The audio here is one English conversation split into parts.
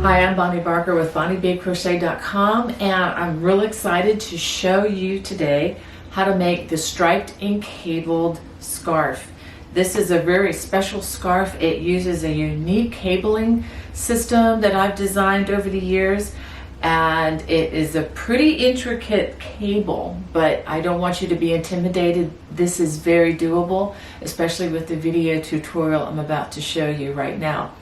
Hi, I'm Bonnie Barker with BonnieBayCrochet.com, and I'm really excited to show you today how to make the striped and cabled scarf. This is a very special scarf. It uses a unique cabling system that I've designed over the years, and it is a pretty intricate cable, but I don't want you to be intimidated. This is very doable, especially with the video tutorial I'm about to show you right now.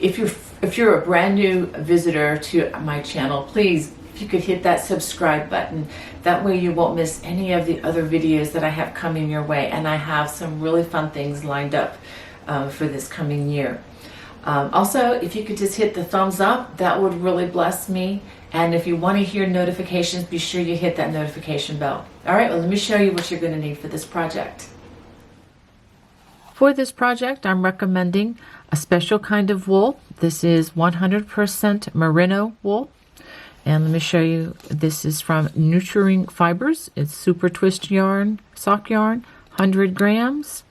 If you're a brand new visitor to my channel, please, if you could hit that subscribe button. That way you won't miss any of the other videos that I have coming your way. And I have some really fun things lined up for this coming year. Also, if you could just hit the thumbs up, that would really bless me. And if you want to hear notifications, be sure you hit that notification bell. All right, well, let me show you what you're going to need for this project. For this project, I'm recommending a special kind of wool. This is 100% merino wool. And let me show you, this is from Nurturing Fibers. It's super twist yarn, sock yarn, 100 grams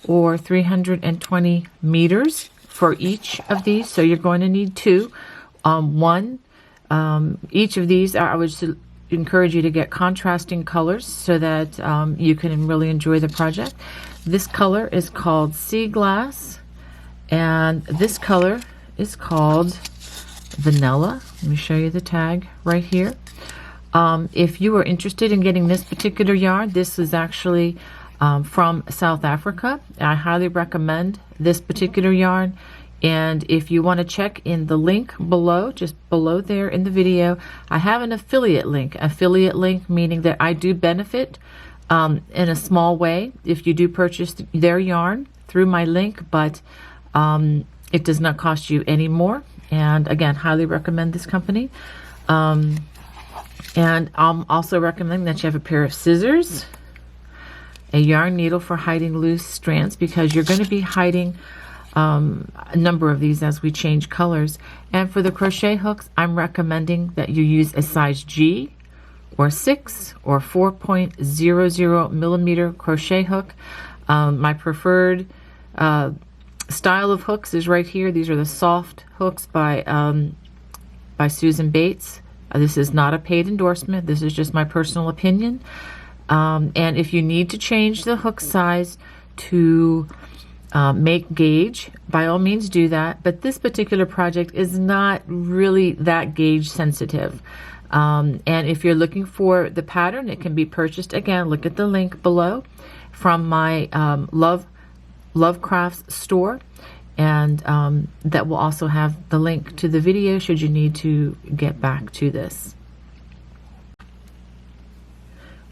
or 320 meters for each of these. So you're going to need two. Each of these, I would encourage you to get contrasting colors so that you can really enjoy the project. This color is called Sea Glass, and this color is called Vanilla. Let me show you the tag right here. If you are interested in getting this particular yarn, this is actually from South Africa. I highly recommend this particular yarn. And if you want to check in the link below, just below there in the video, I have an affiliate link. Affiliate link meaning that I do benefit in a small way if you do purchase their yarn through my link, but it does not cost you any more. And again, highly recommend this company. And I'm also recommending that you have a pair of scissors, a yarn needle for hiding loose strands, because you're going to be hiding a number of these as we change colors. And for the crochet hooks, I'm recommending that you use a size G or 6 or 4.00 millimeter crochet hook. My preferred style of hooks is right here. These are the soft hooks by Susan Bates. This is not a paid endorsement. This is just my personal opinion. And if you need to change the hook size to make gauge, by all means do that. But this particular project is not really that gauge sensitive. And if you're looking for the pattern, it can be purchased. Again, look at the link below from my Love Crafts store, and that will also have the link to the video should you need to get back to this.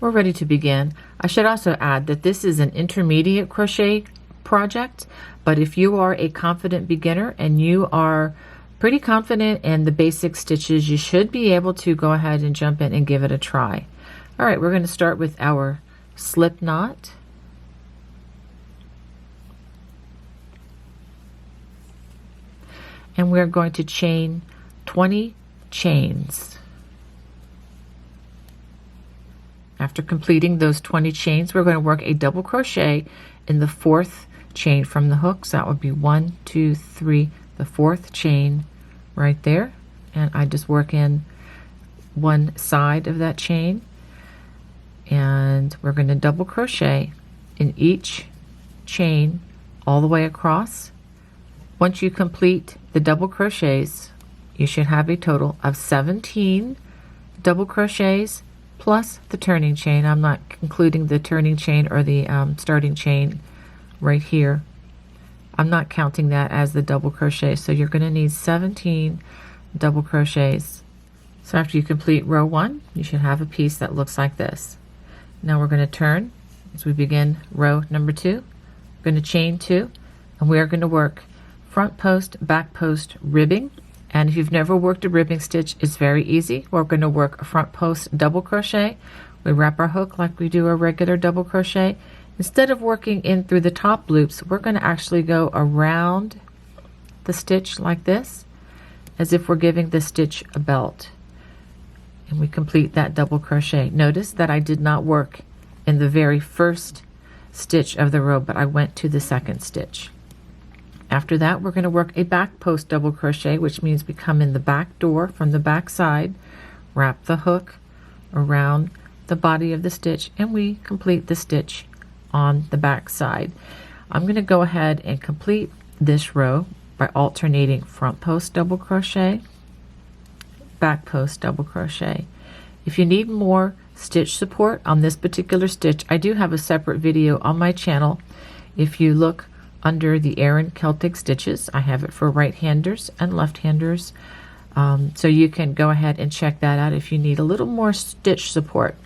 We're ready to begin. I should also add that this is an intermediate crochet project, but if you are a confident beginner and you are pretty confident in the basic stitches, you should be able to go ahead and jump in and give it a try. All right, we're going to start with our slip knot. And we're going to chain 20 chains. After completing those 20 chains, we're going to work a double crochet in the 4th chain from the hook. So that would be 1, 2, 3, the 4th chain right there. And I just work in one side of that chain. And we're going to double crochet in each chain all the way across. Once you complete the double crochets, you should have a total of 17 double crochets plus the turning chain. I'm not including the turning chain or the starting chain right here. I'm not counting that as the double crochet. So you're going to need 17 double crochets. So after you complete row 1, you should have a piece that looks like this. Now we're going to turn as we begin row number 2. We're going to chain 2, and we are going to work front post, back post ribbing. And if you've never worked a ribbing stitch, it's very easy. We're going to work a front post double crochet. We wrap our hook like we do a regular double crochet. Instead of working in through the top loops, we're going to actually go around the stitch like this, as if we're giving the stitch a belt. And we complete that double crochet. Notice that I did not work in the very first stitch of the row, but I went to the second stitch. After that, we're going to work a back post double crochet, which means we come in the back door from the back side, wrap the hook around the body of the stitch, and we complete the stitch on the back side. I'm going to go ahead and complete this row by alternating front post double crochet, back post double crochet. If you need more stitch support on this particular stitch, I do have a separate video on my channel. If you look under the Erin Celtic Stitches, I have it for right-handers and left-handers. So you can go ahead and check that out if you need a little more stitch support.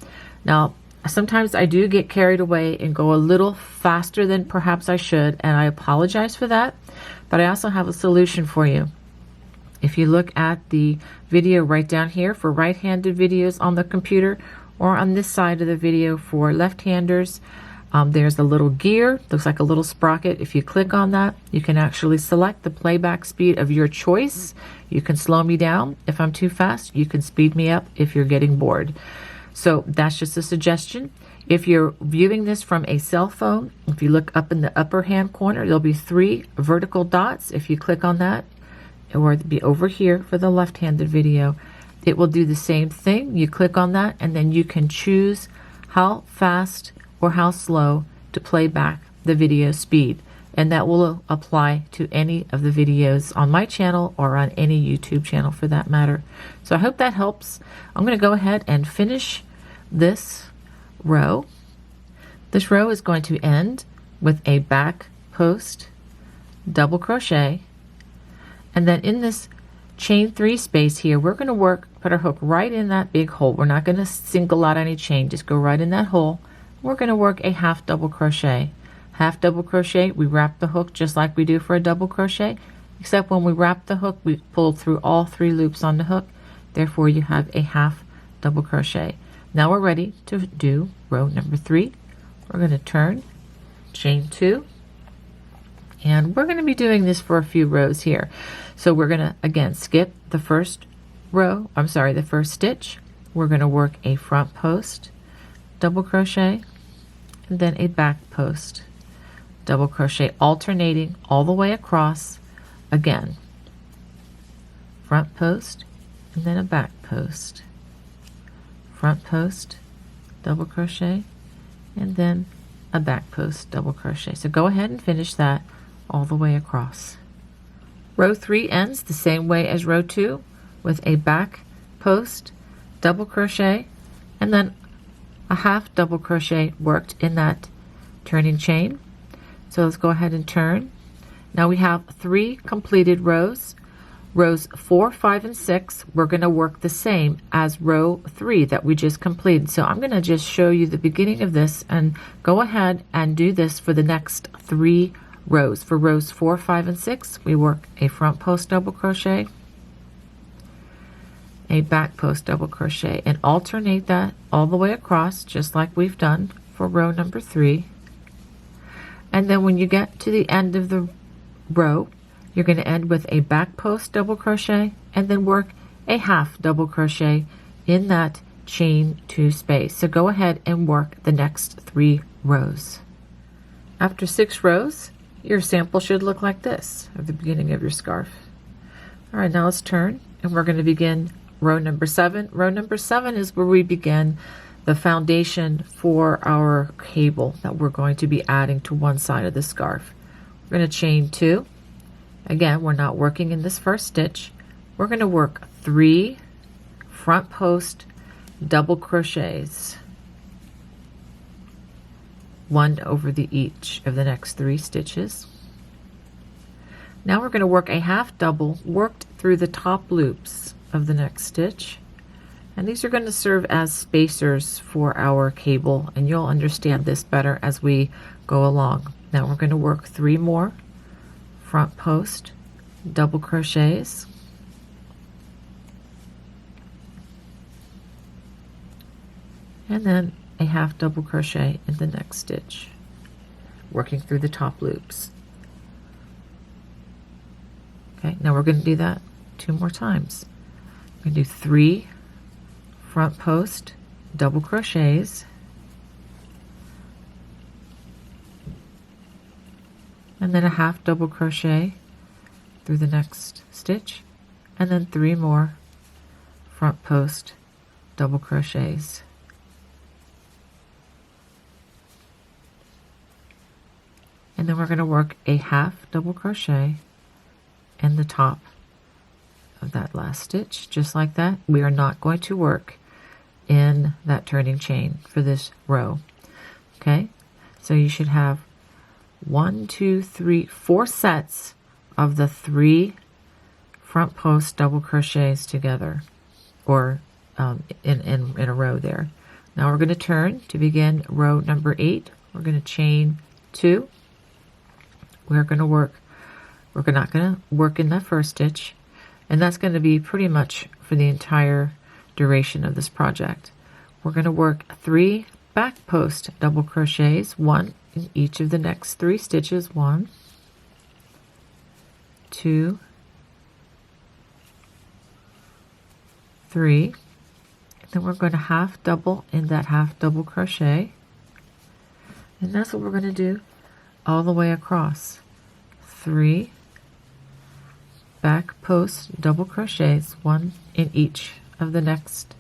Now, sometimes I do get carried away and go a little faster than perhaps I should, and I apologize for that, but I also have a solution for you. If you look at the video right down here for right-handed videos on the computer, or on this side of the video for left-handers, there's a little gear, looks like a little sprocket. If you click on that, you can actually select the playback speed of your choice. You can slow me down if I'm too fast. You can speed me up if you're getting bored. So that's just a suggestion. If you're viewing this from a cell phone, if you look up in the upper hand corner, there'll be 3 vertical dots. If you click on that, or it'll be over here for the left-handed video, it will do the same thing. You click on that, and then you can choose how fast or how slow to play back the video speed, and that will apply to any of the videos on my channel or on any YouTube channel for that matter. So I hope that helps. I'm going to go ahead and finish this row. This row is going to end with a back post double crochet, and then in this chain 3 space here, we're going to put our hook right in that big hole. We're not going to single out any chain, just go right in that hole. We're going to work a half double crochet. Half double crochet, we wrap the hook just like we do for a double crochet, except when we wrap the hook, we pull through all 3 loops on the hook. Therefore, you have a half double crochet. Now we're ready to do row number 3. We're going to turn, chain 2, and we're going to be doing this for a few rows here. So we're going to, again, skip the first row, the first stitch. We're going to work a front post double crochet, and then a back post double crochet, alternating all the way across. Again, front post and then a back post, front post double crochet, and then a back post double crochet. So go ahead and finish that all the way across. Row 3 ends the same way as row 2, with a back post double crochet and then a half double crochet worked in that turning chain. So let's go ahead and turn. Now we have 3 completed rows. Rows 4, 5, and 6, we're going to work the same as row 3 that we just completed. So I'm going to just show you the beginning of this, and go ahead and do this for the next 3 rows. For rows 4, 5, and 6, we work a front post double crochet, a back post double crochet, and alternate that all the way across, just like we've done for row number 3. And then when you get to the end of the row, you're going to end with a back post double crochet and then work a half double crochet in that chain 2 space. So go ahead and work the next 3 rows. After 6 rows, your sample should look like this at the beginning of your scarf. All right, now let's turn, and we're going to begin row number 7. Row number 7 is where we begin the foundation for our cable that we're going to be adding to one side of the scarf. We're going to chain 2. Again, we're not working in this first stitch. We're going to work 3 front post double crochets, 1 over each of the next 3 stitches. Now we're going to work a half double worked through the top loops of the next stitch, and these are going to serve as spacers for our cable, and you'll understand this better as we go along. Now we're going to work 3 more front post double crochets, and then a half double crochet in the next stitch, working through the top loops. Okay, now we're going to do that 2 more times. We're going to do 3 front post double crochets, and then a half double crochet through the next stitch, and then 3 more front post double crochets. And then we're going to work a half double crochet in the top of that last stitch, just like that. We are not going to work in that turning chain for this row. Okay, so you should have 1, 2, 3, 4 sets of the 3 front post double crochets together, or in a row there. Now we're going to turn to begin row number 8. We're going to chain 2. We're not going to work in that first stitch, and that's going to be pretty much for the entire duration of this project. We're going to work 3 back post double crochets, 1 in each of the next 3 stitches. 1, 2, 3. Then we're going to half double in that half double crochet, and that's what we're going to do all the way across. 3 back post double crochets, 1 in each of the next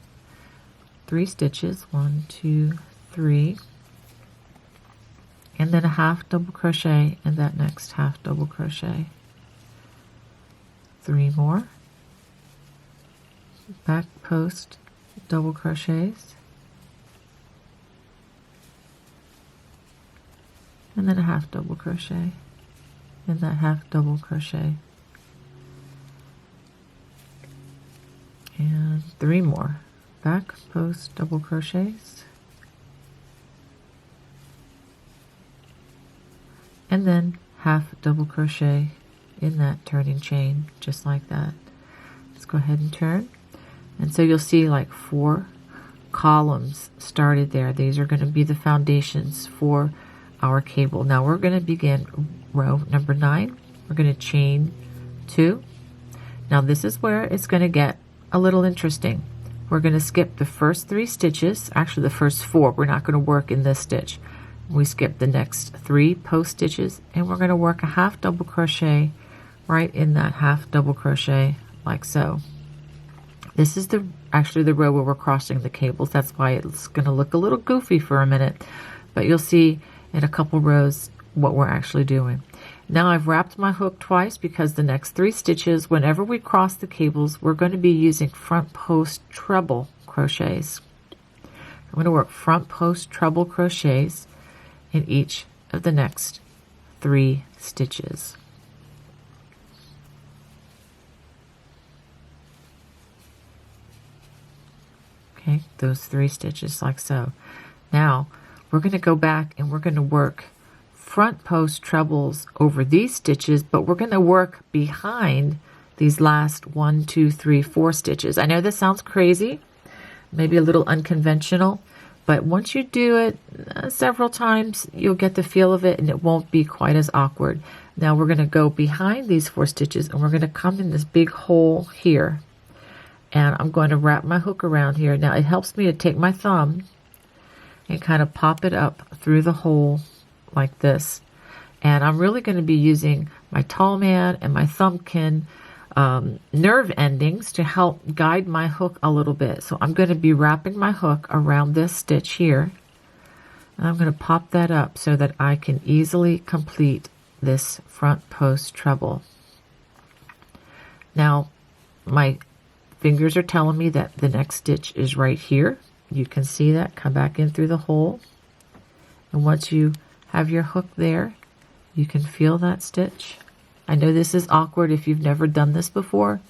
3 stitches. 1, 2, 3, and then a half double crochet in that next half double crochet. 3 more back post double crochets, and then a half double crochet in that half double crochet, and 3 more back post double crochets, and then half double crochet in that turning chain, just like that. Let's go ahead and turn. And so you'll see like 4 columns started there. These are going to be the foundations for our cable. Now we're going to begin row number 9. We're going to chain 2. Now this is where it's going to get a little interesting. We're going to skip the first 3 stitches, actually the first 4. We're not going to work in this stitch. We skip the next 3 post stitches, and we're going to work a half double crochet right in that half double crochet, like so. This is actually the row where we're crossing the cables. That's why it's going to look a little goofy for a minute, but you'll see in a couple rows what we're actually doing. Now I've wrapped my hook twice because the next 3 stitches, whenever we cross the cables, we're going to be using front post treble crochets. I'm going to work front post treble crochets in each of the next 3 stitches. Okay, those 3 stitches like so. Now we're going to go back and we're going to work front post trebles over these stitches, but we're going to work behind these last 1, 2, 3, 4 stitches. I know this sounds crazy, maybe a little unconventional, but once you do it several times, you'll get the feel of it and it won't be quite as awkward. Now we're going to go behind these 4 stitches and we're going to come in this big hole here. And I'm going to wrap my hook around here. Now it helps me to take my thumb and kind of pop it up through the hole like this. And I'm really going to be using my tall man and my thumbkin nerve endings to help guide my hook a little bit. So I'm going to be wrapping my hook around this stitch here. And I'm going to pop that up so that I can easily complete this front post treble. Now my fingers are telling me that the next stitch is right here. You can see that. Come back in through the hole. And once you have your hook there, you can feel that stitch. I know this is awkward if you've never done this before,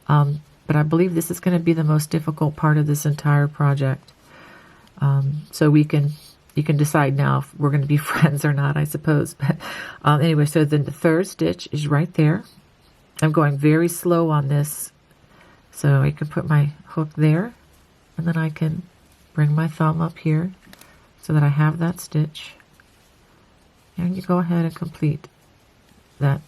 but I believe this is going to be the most difficult part of this entire project. So you can decide now if we're going to be friends or not, I suppose. But anyway, so then the third stitch is right there. I'm going very slow on this, so I can put my hook there, and then I can bring my thumb up here so that I have that stitch. And you go ahead and complete that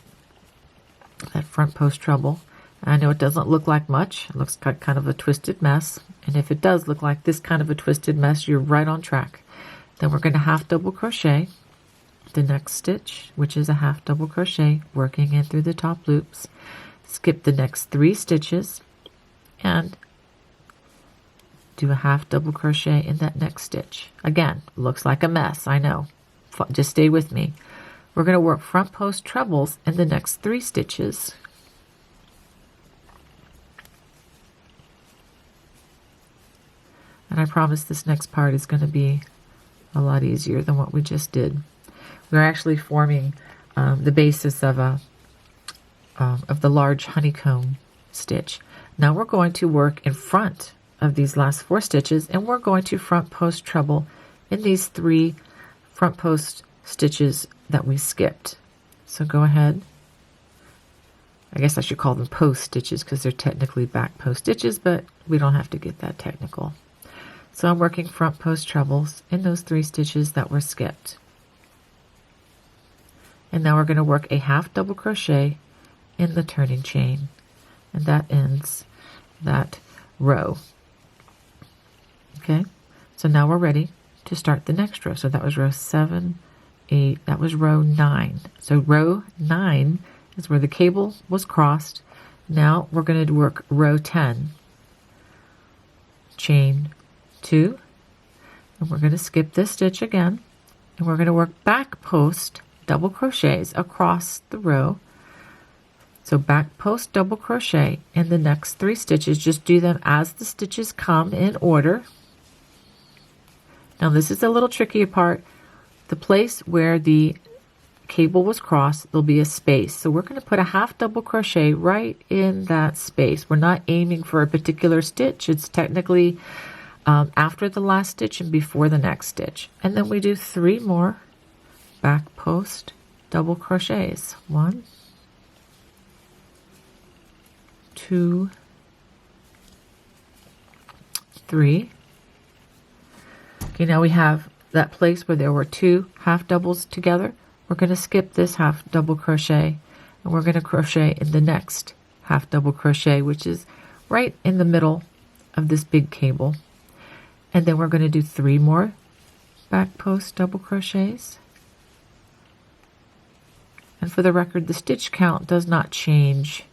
front post treble. And I know it doesn't look like much. It looks like kind of a twisted mess. And if it does look like this kind of a twisted mess, you're right on track. Then we're going to half double crochet the next stitch, which is a half double crochet, working in through the top loops, skip the next 3 stitches, and do a half double crochet in that next stitch. Again, looks like a mess, I know. Just stay with me. We're going to work front post trebles in the next 3 stitches. And I promise this next part is going to be a lot easier than what we just did. We're actually forming the basis of the large honeycomb stitch. Now we're going to work in front of these last 4 stitches, and we're going to front post treble in these 3 front post stitches that we skipped. So go ahead. I guess I should call them post stitches because they're technically back post stitches, but we don't have to get that technical. So I'm working front post trebles in those 3 stitches that were skipped. And now we're going to work a half double crochet in the turning chain, and that ends that row. Okay, so now we're ready to start the next row. So that was row 7, 8, that was row 9. So row 9 is where the cable was crossed. Now we're going to work row 10. Chain 2, and we're going to skip this stitch again, and we're going to work back post double crochets across the row. So back post double crochet in the next 3 stitches. Just do them as the stitches come in order. Now this is a little tricky part. The place where the cable was crossed, there'll be a space. So we're going to put a half double crochet right in that space. We're not aiming for a particular stitch. It's technically after the last stitch and before the next stitch. And then we do 3 more back post double crochets. 1, 2, 3. Okay, now we have that place where there were 2 half doubles together. We're going to skip this half double crochet, and we're going to crochet in the next half double crochet, which is right in the middle of this big cable. And then we're going to do 3 more back post double crochets. And for the record, the stitch count does not change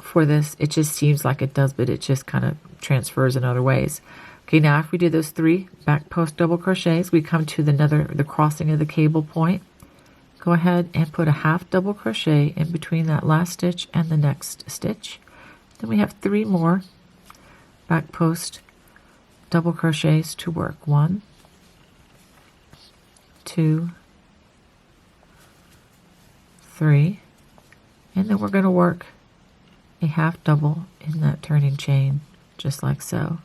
for this. It just seems like it does, but it just kind of transfers in other ways. Okay, now if we do those 3 back post double crochets, we come to the crossing of the cable point. Go ahead and put a half double crochet in between that last stitch and the next stitch. Then we have 3 more back post double crochets to work. 1, 2, 3, and then we're going to work a half double in that turning chain, just like so.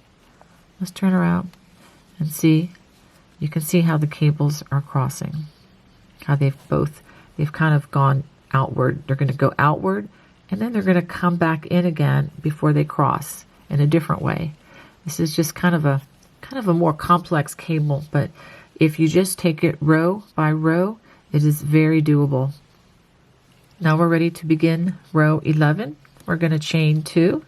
Let's turn around and see. You can see how the cables are crossing, how they've kind of gone outward. They're going to go outward, and then they're going to come back in again before they cross in a different way. This is just kind of a more complex cable, but if you just take it row by row, it is very doable. Now we're ready to begin row 11. We're going to chain 2,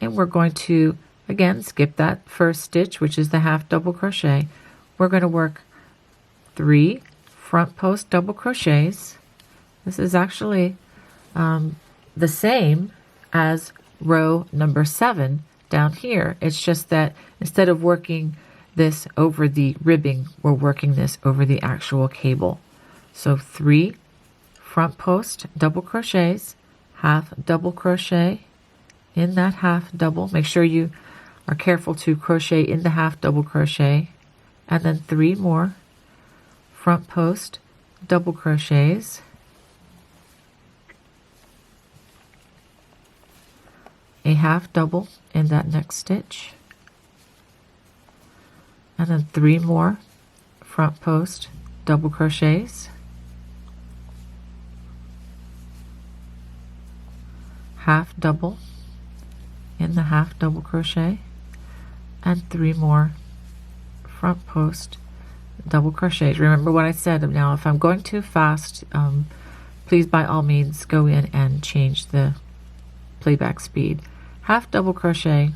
and we're going to again skip that first stitch, which is the half double crochet. We're going to work 3 front post double crochets. This is actually the same as row number 7 down here. It's just that instead of working this over the ribbing, we're working this over the actual cable. So 3 front post double crochets, half double crochet in that half double. Make sure you are careful to crochet in the half double crochet, and then 3 more front post double crochets, a half double in that next stitch, and then 3 more front post double crochets, half double in the half double crochet, and 3 more front post double crochets. Remember what I said. Now if I'm going too fast, please by all means go in and change the playback speed. Half double crochet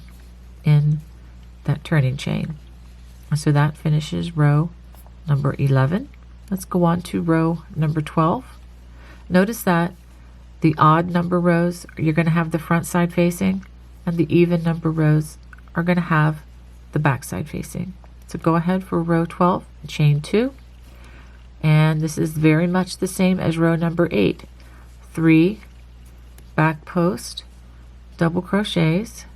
in that turning chain. So that finishes row number 11. Let's go on to row number 12. Notice that the odd number rows, you're going to have the front side facing, and the even number rows are going to have the back side facing. So go ahead for row 12, chain 2, and this is very much the same as row number 8. 3 back post double crochets,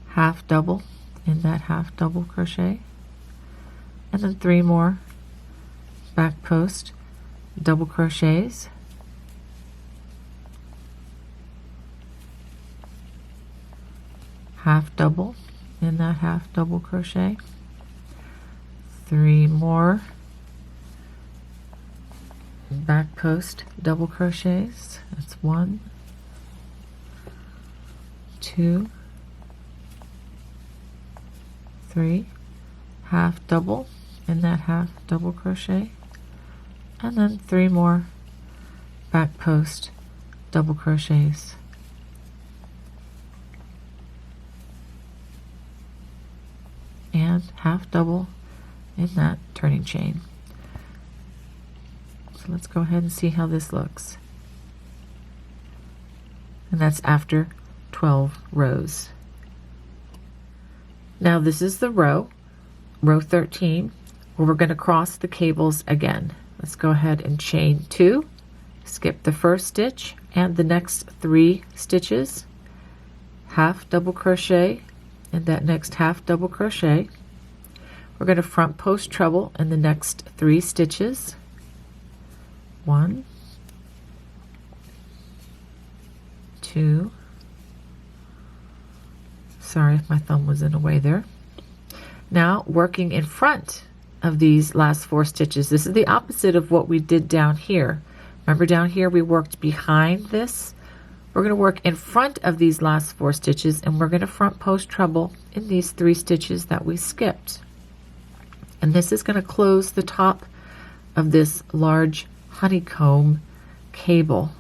half double in that half double crochet, and then 3 more back post double crochets, half double in that half double crochet, 3 more back post double crochets. That's 1, 2, 3, half double in that half double crochet, and then 3 more back post double crochets, and half double in that turning chain. So let's go ahead and see how this looks. And that's after 12 rows. Now this is the row 13, where we're going to cross the cables again. Let's go ahead and chain 2, skip the first stitch and the next 3 stitches, half double crochet in that next half double crochet. We're going to front post treble in the next 3 stitches. 1, 2, sorry if my thumb was in the way there. Now working in front of these last 4 stitches, this is the opposite of what we did down here. Remember down here we worked behind this? We're going to work in front of these last 4 stitches, and we're going to front post treble in these 3 stitches that we skipped. And this is going to close the top of this large honeycomb cable.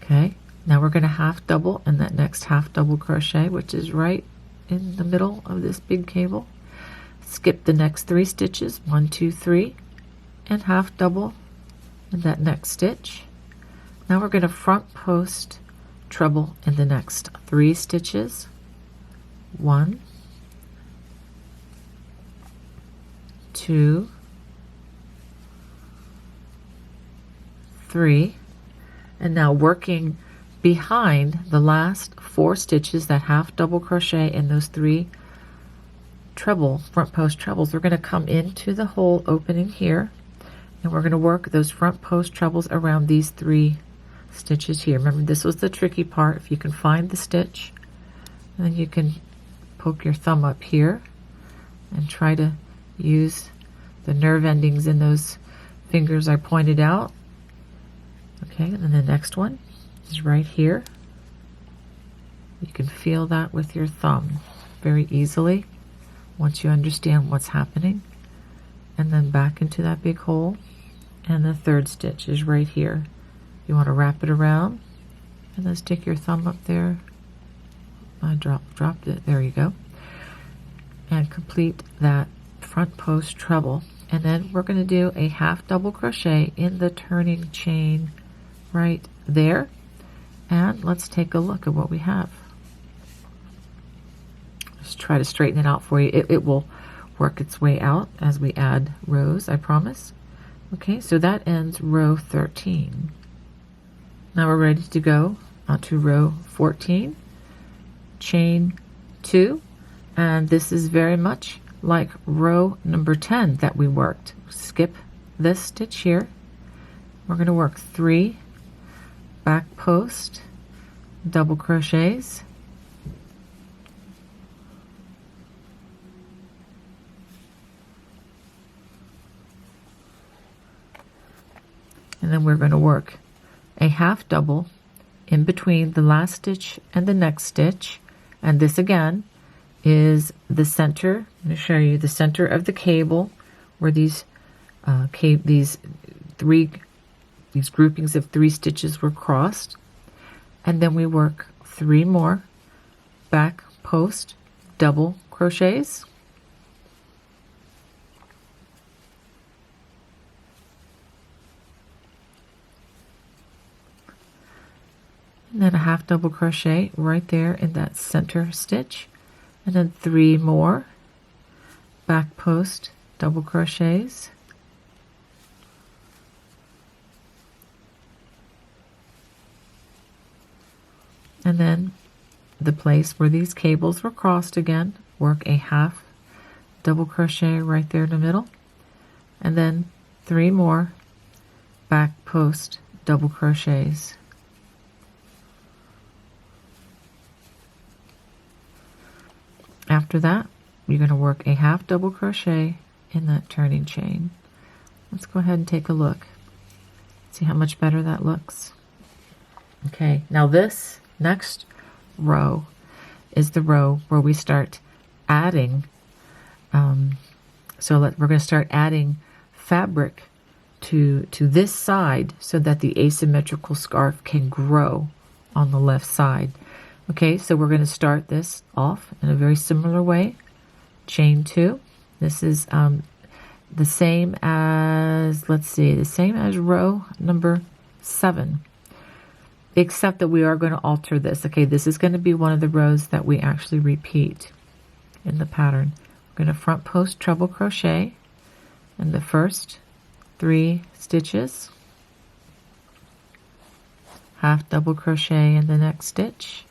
Okay, now we're going to half double in that next half double crochet, which is right in the middle of this big cable. Skip the next 3 stitches, 1, 2, 3, and half double in that next stitch. Now we're going to front post treble in the next 3 stitches. 1, 2, 3, and now working behind the last 4 stitches, that half double crochet in those 3 treble front post trebles, we're going to come into the hole opening here, and we're going to work those front post trebles around these 3 stitches here. Remember, this was the tricky part. If you can find the stitch, and then you can poke your thumb up here and try to use the nerve endings in those fingers I pointed out. Okay, and then the next one is right here. You can feel that with your thumb very easily once you understand what's happening. And then back into that big hole, and the 3rd stitch is right here. You want to wrap it around and then stick your thumb up there. I dropped it, there you go, and complete that front post treble. And then we're going to do a half double crochet in the turning chain right there, and let's take a look at what we have. Just try to straighten it out for you. It will work its way out as we add rows, I promise. Okay, so that ends row 13. Now we're ready to go onto row 14. Chain 2, and this is very much like row number 10 that we worked. Skip this stitch here. We're going to work 3 back post double crochets, and then we're going to work a half double in between the last stitch and the next stitch. And this again is the center. I'm going to show you the center of the cable where these 3 these groupings of 3 stitches were crossed, and then we work 3 more back post double crochets, and then a half double crochet right there in that center stitch, and then 3 more back post double crochets, and then the place where these cables were crossed again, work a half double crochet right there in the middle, and then 3 more back post double crochets. After that, you're going to work a half double crochet in that turning chain. Let's go ahead and take a look. See how much better that looks. Okay, now this next row is the row where we start adding, we're going to start adding fabric to this side so that the asymmetrical scarf can grow on the left side. Okay, so we're going to start this off in a very similar way. Chain 2. This is the same as, the same as row number 7. Except that we are going to alter this. Okay, this is going to be one of the rows that we actually repeat in the pattern. We're going to front post treble crochet in the first 3 stitches, half double crochet in the next stitch,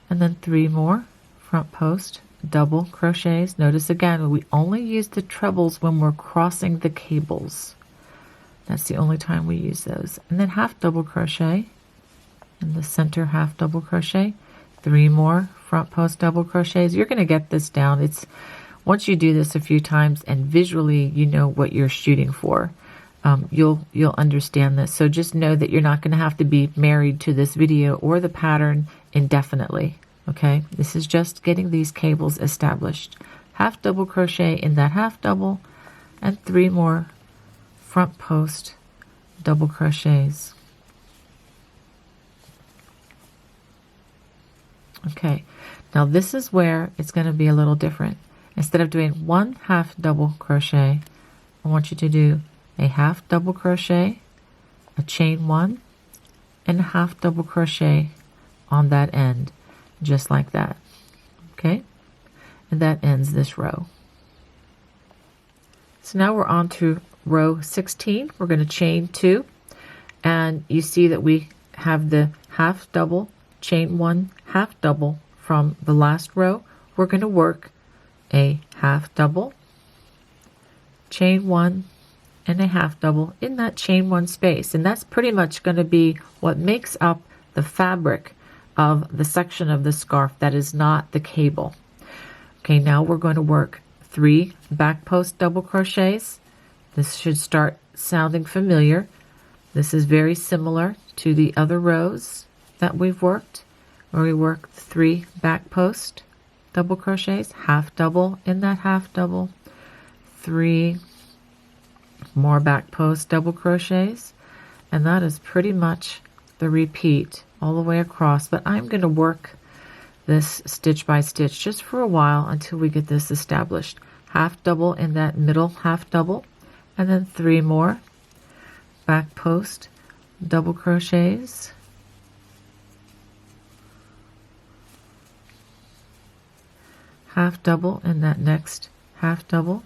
and then 3 more front post double crochets. Notice again, we only use the trebles when we're crossing the cables. That's the only time we use those. And then half double crochet in the center, half double crochet, 3 more front post double crochets. You're going to get this down. It's once you do this a few times and visually you know what you're shooting for, you'll understand this. So just know that you're not going to have to be married to this video or the pattern indefinitely. Okay, this is just getting these cables established. Half double crochet in that half double, and 3 more front post double crochets. Okay, now this is where it's going to be a little different. Instead of doing 1 half double crochet, I want you to do a half double crochet, a chain 1, and a half double crochet on that end, just like that. Okay, and that ends this row. So now we're on to row 16. We're going to chain 2, and you see that we have the half double, chain 1, half double from the last row. We're going to work a half double, chain 1, and a half double in that chain 1 space, and that's pretty much going to be what makes up the fabric of the section of the scarf that is not the cable. Okay, now we're going to work 3 back post double crochets. This should start sounding familiar. This is very similar to the other rows that we've worked, where we work 3 back post double crochets, half double in that half double, 3 more back post double crochets, and that is pretty much the repeat all the way across. But I'm going to work this stitch by stitch just for a while until we get this established. Half double in that middle half double, and then 3 more back post double crochets, half double in that next half double.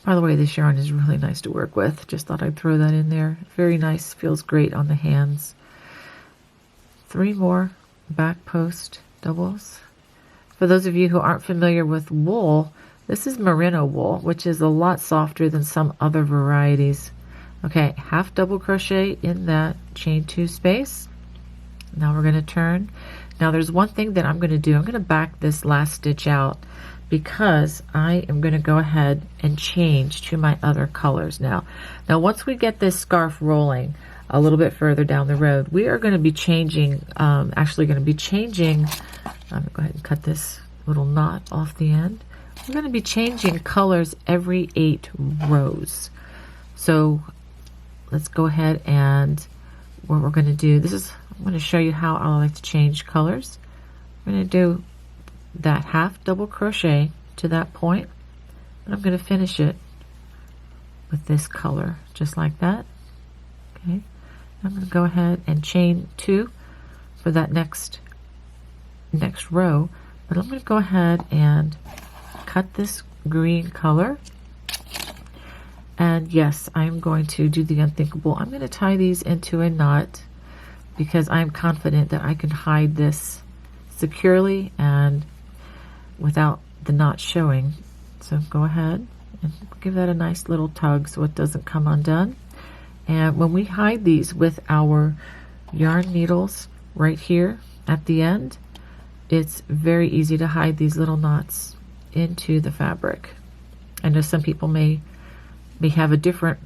By the way, this yarn is really nice to work with. Just thought I'd throw that in there. Very nice, feels great on the hands. 3 more back post doubles. For those of you who aren't familiar with wool, this is merino wool, which is a lot softer than some other varieties. Okay, half double crochet in that chain 2 space. Now we're going to turn. Now there's one thing that I'm going to do. I'm going to back this last stitch out because I am going to go ahead and change to my other colors now. Now once we get this scarf rolling a little bit further down the road, we are going to be changing, I'm going to go ahead and cut this little knot off the end. we're going to be changing colors every 8 rows. So let's go ahead, and what we're going to do, I'm going to show you how I like to change colors. I'm going to do that half double crochet to that point, and I'm going to finish it with this color just like that. Okay, I'm going to go ahead and chain 2 for that next row, but I'm going to go ahead and cut this green color. And yes, I'm going to do the unthinkable. I'm going to tie these into a knot because I'm confident that I can hide this securely and without the knot showing. So go ahead and give that a nice little tug so it doesn't come undone. And when we hide these with our yarn needles right here at the end, it's very easy to hide these little knots into the fabric. I know some people may have a different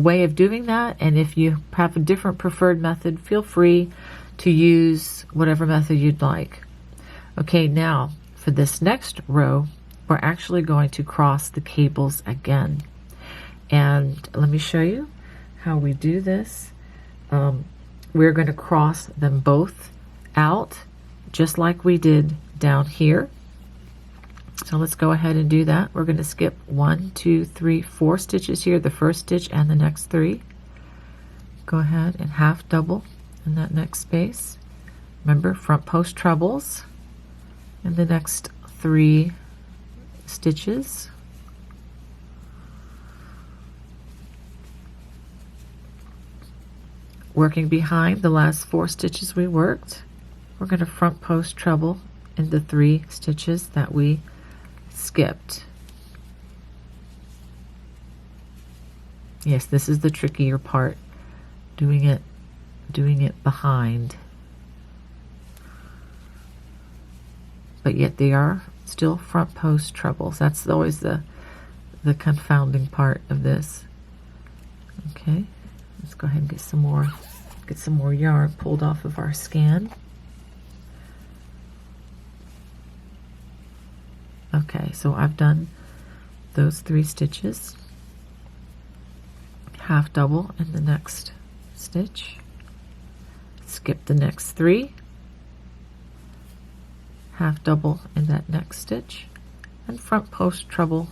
way of doing that, and if you have a different preferred method, feel free to use whatever method you'd like. Okay, now for this next row, we're actually going to cross the cables again. And let me show you how we do this. We're going to cross them both out just like we did down here. So let's go ahead and do that. We're going to skip 1, 2, 3, 4 stitches here, the first stitch and the next 3. Go ahead and half double in that next space. Remember, front post trebles in the next 3 stitches. Working behind the last 4 stitches we worked, we're going to front post treble in the 3 stitches that we skipped. Yes, this is the trickier part, doing it behind. But yet they are still front post trebles. That's always the confounding part of this. Okay, let's go ahead and get some more yarn pulled off of our scan. Okay, so I've done those 3 stitches, half double in the next stitch, skip the next 3, half double in that next stitch, and front post treble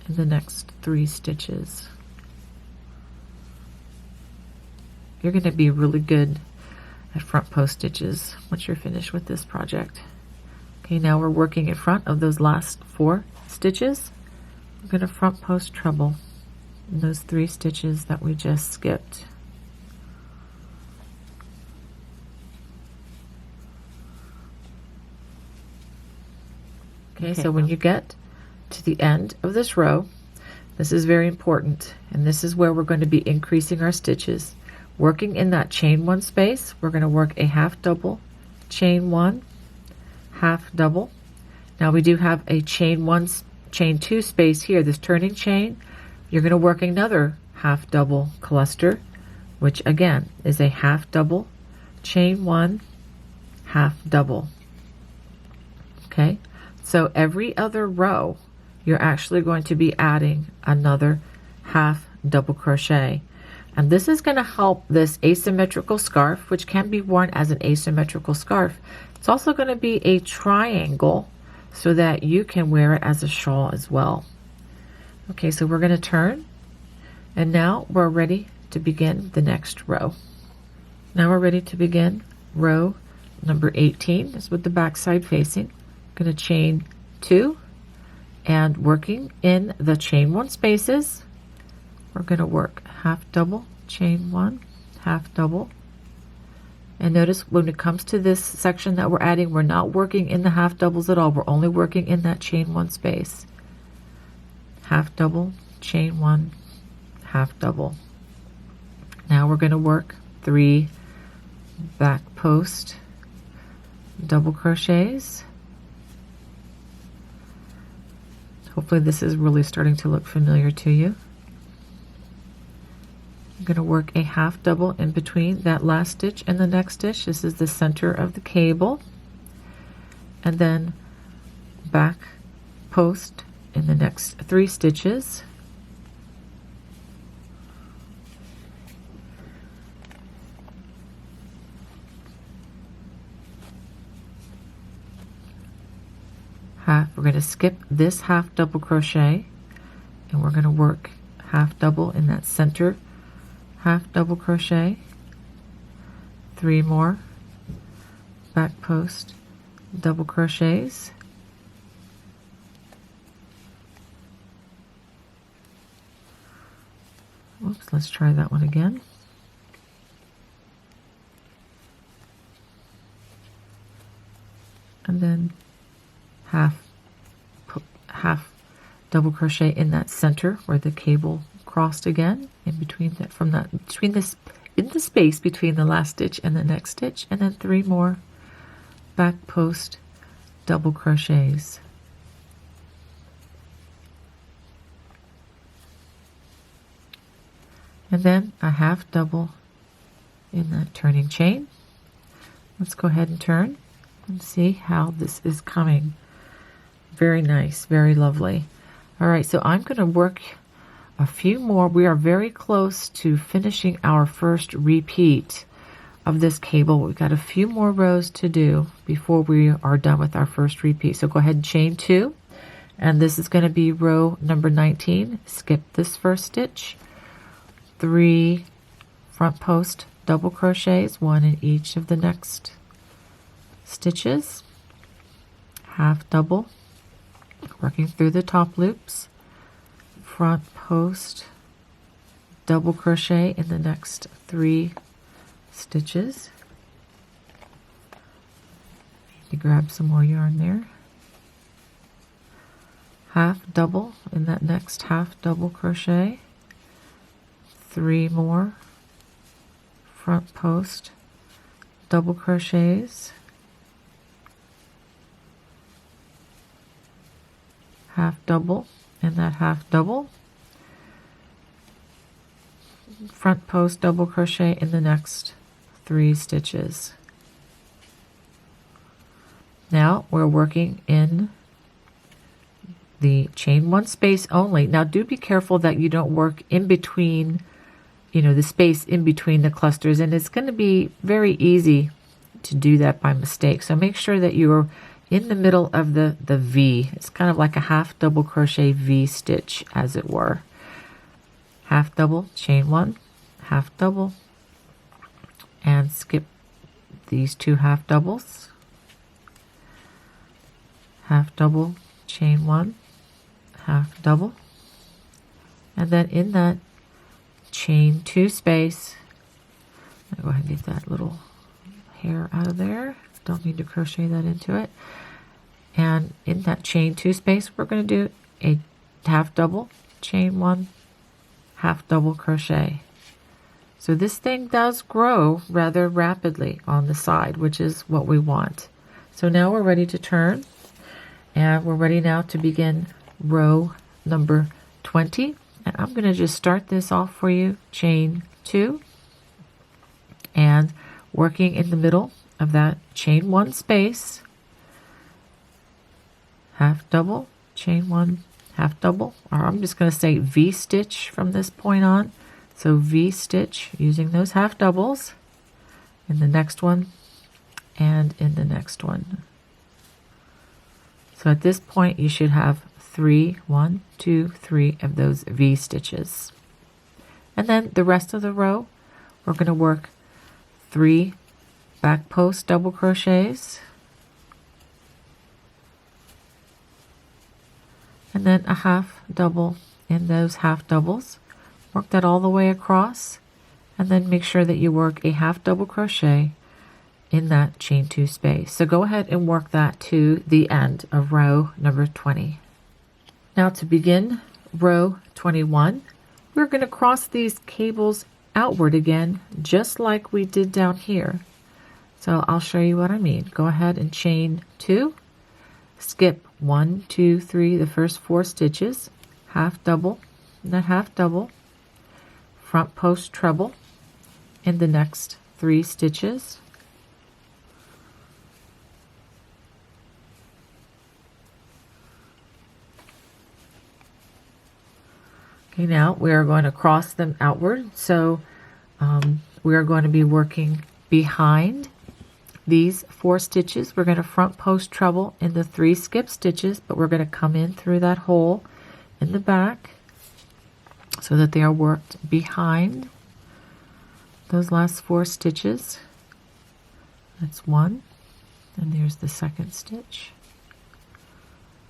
in the next 3 stitches. You're going to be really good at front post stitches once you're finished with this project. Okay, now we're working in front of those last 4 stitches. We're going to front post treble in those 3 stitches that we just skipped. Okay, so when you get to the end of this row, this is very important, and this is where we're going to be increasing our stitches. Working in that chain 1 space, we're going to work a half double, chain 1, half double. Now we do have a chain 1, chain 2 space here, this turning chain. You're going to work another half double cluster, which again is a half double, chain 1, half double. Okay, so every other row you're actually going to be adding another half double crochet, and this is going to help this asymmetrical scarf, which can be worn as an asymmetrical scarf. It's also going to be a triangle so that you can wear it as a shawl as well. Okay, so we're going to turn, and now we're ready to begin the next row. Now we're ready to begin row number 18. This is with the back side facing. I'm going to chain 2, and working in the chain 1 spaces, we're going to work half double, chain 1, half double. And notice when it comes to this section that we're adding, we're not working in the half doubles at all. We're only working in that chain 1 space. Half double, chain 1, half double. Now we're going to work 3 back post double crochets. Hopefully this is really starting to look familiar to you. I'm going to work a half double in between that last stitch and the next stitch. This is the center of the cable. And then back post in the next 3 stitches. We're going to skip this half double crochet, and we're going to work half double in that center half double crochet, 3 more back post double crochets, oops, let's try that one again. And then half double crochet in that center where the cable crossed again, in between that, in the space between the last stitch and the next stitch, and then 3 more back post double crochets. And then a half double in that turning chain. Let's go ahead and turn and see how this is coming. Very nice, very lovely. All right, so I'm going to work a few more. We are very close to finishing our first repeat of this cable. We've got a few more rows to do before we are done with our first repeat. So go ahead and chain 2, and this is going to be row number 19. Skip this first stitch, 3 front post double crochets, 1 in each of the next stitches, half double, working through the top loops, front post double crochet in the next 3 stitches. Need to grab some more yarn there. Half double in that next half double crochet, 3 more front post double crochets, half double in that half double, front post double crochet in the next 3 stitches. Now we're working in the chain 1 space only. Now do be careful that you don't work in between, the space in between the clusters, and it's going to be very easy to do that by mistake. So make sure that you're in the middle of the V. It's kind of like a half double crochet V stitch, as it were. Half double, chain 1, half double, and skip these 2 half doubles. Half double, chain 1, half double, and then in that chain 2 space, I'll go ahead and get that little hair out of there. Don't need to crochet that into it. And in that chain 2 space, we're going to do a half double, chain 1, half double crochet. So this thing does grow rather rapidly on the side, which is what we want. So now we're ready to turn, and we're ready now to begin row number 20. And I'm going to just start this off for you, chain 2, and working in the middle of that chain 1 space, half double, chain 1, half double, or I'm just going to say V stitch from this point on. So V stitch using those half doubles in the next one and in the next one. So at this point you should have 1, 2, 3 of those V stitches. And then the rest of the row, we're going to work 3 back post double crochets, and then a half double in those half doubles. Work that all the way across, and then make sure that you work a half double crochet in that chain 2 space. So go ahead and work that to the end of row number 20. Now to begin row 21, we're going to cross these cables outward again, just like we did down here. So I'll show you what I mean. Go ahead and chain 2, skip 1, 2, 3, the first 4 stitches, half double, and that half double, front post treble in the next 3 stitches, Okay, now we are going to cross them outward. So we are going to be working behind these 4 stitches. We're going to front post treble in the 3 skip stitches, but we're going to come in through that hole in the back so that they are worked behind those last 4 stitches. That's 1, and there's the 2nd stitch.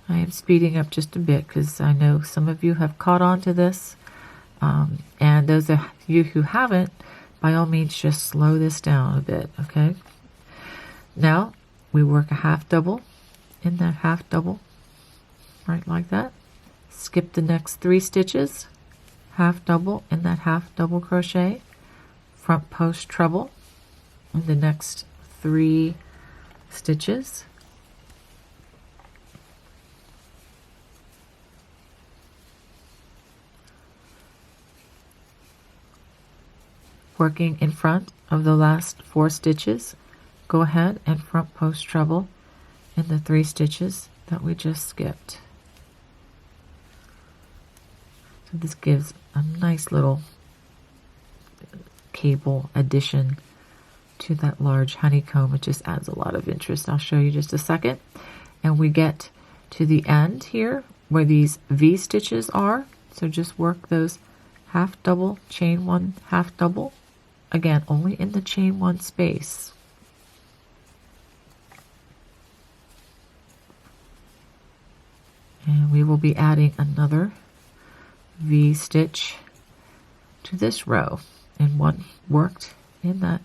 I am speeding up just a bit because I know some of you have caught on to this, and those of you who haven't, by all means just slow this down a bit, okay? Now we work a half double in that half double, right like that. Skip the next 3 stitches, half double in that half double crochet, front post treble in the next 3 stitches, working in front of the last 4 stitches. Go ahead and front post treble in the 3 stitches that we just skipped. So this gives a nice little cable addition to that large honeycomb. It just adds a lot of interest. I'll show you just a second. And we get to the end here where these V stitches are. So just work those half double, chain 1, half double. Again, only in the chain 1 space. And we will be adding another V stitch to this row, and 1 worked in that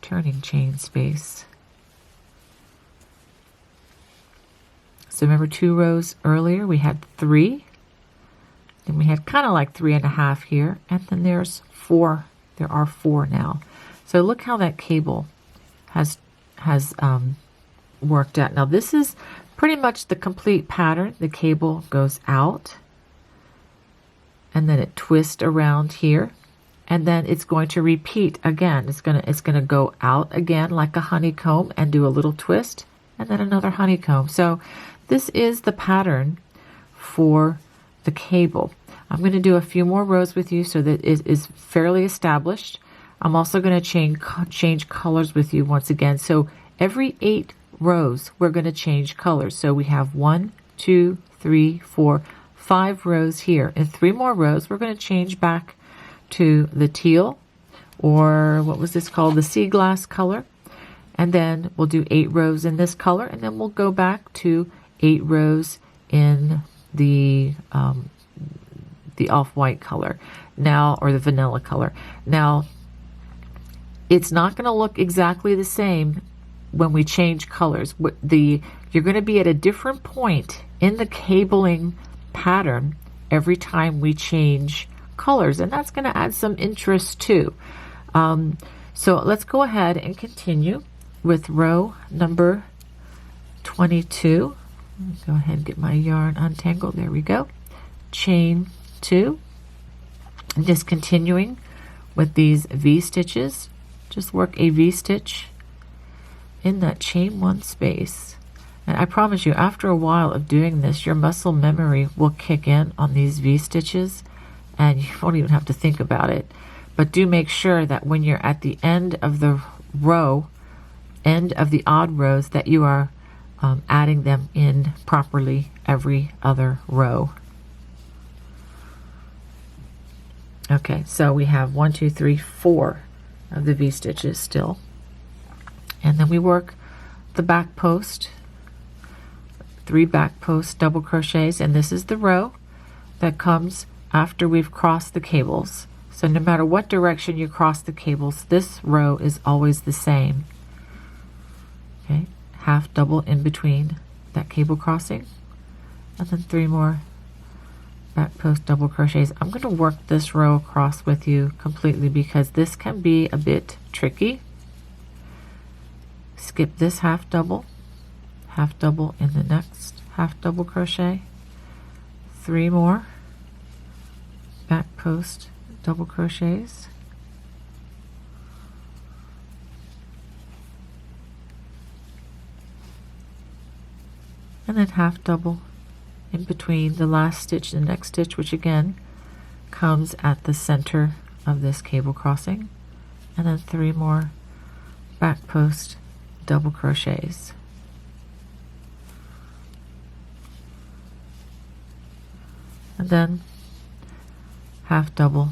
turning chain space. So remember 2 rows earlier we had 3, then we had kind of like 3.5 here, and then there's 4. There are 4 now. So look how that cable has worked out. Now this is pretty much the complete pattern. The cable goes out, and then it twists around here, and then it's going to repeat again. It's gonna go out again like a honeycomb and do a little twist, and then another honeycomb. So this is the pattern for the cable. I'm going to do a few more rows with you so that it is fairly established. I'm also going to change colors with you once again. So every 8 rows we're going to change colors. So we have 1, 2, 3, 4, 5 rows here. In 3 more rows we're going to change back to the teal, or what was this called, the sea glass color, and then we'll do 8 rows in this color, and then we'll go back to 8 rows in the off-white color now, or the vanilla color. Now it's not going to look exactly the same when we change colors. You're going to be at a different point in the cabling pattern every time we change colors, and that's going to add some interest too. So let's go ahead and continue with row number 22. Go ahead and get my yarn untangled. There we go. Chain 2, and just continuing with these V stitches. Just work a V stitch in that chain 1 space, and I promise you, after a while of doing this, your muscle memory will kick in on these V stitches, and you won't even have to think about it. But do make sure that when you're at the end of the row, end of the odd rows, that you are adding them in properly every other row. Okay, so we have 1, 2, 3, 4 of the V stitches still, and then we work the back post, 3 back post double crochets, and this is the row that comes after we've crossed the cables. So no matter what direction you cross the cables, this row is always the same. Okay, half double in between that cable crossing, and then 3 more back post double crochets. I'm going to work this row across with you completely because this can be a bit tricky. Skip this half double in the next half double crochet, 3 more back post double crochets, and then half double in between the last stitch and the next stitch, which again comes at the center of this cable crossing, and then 3 more back post double crochets. And then half double,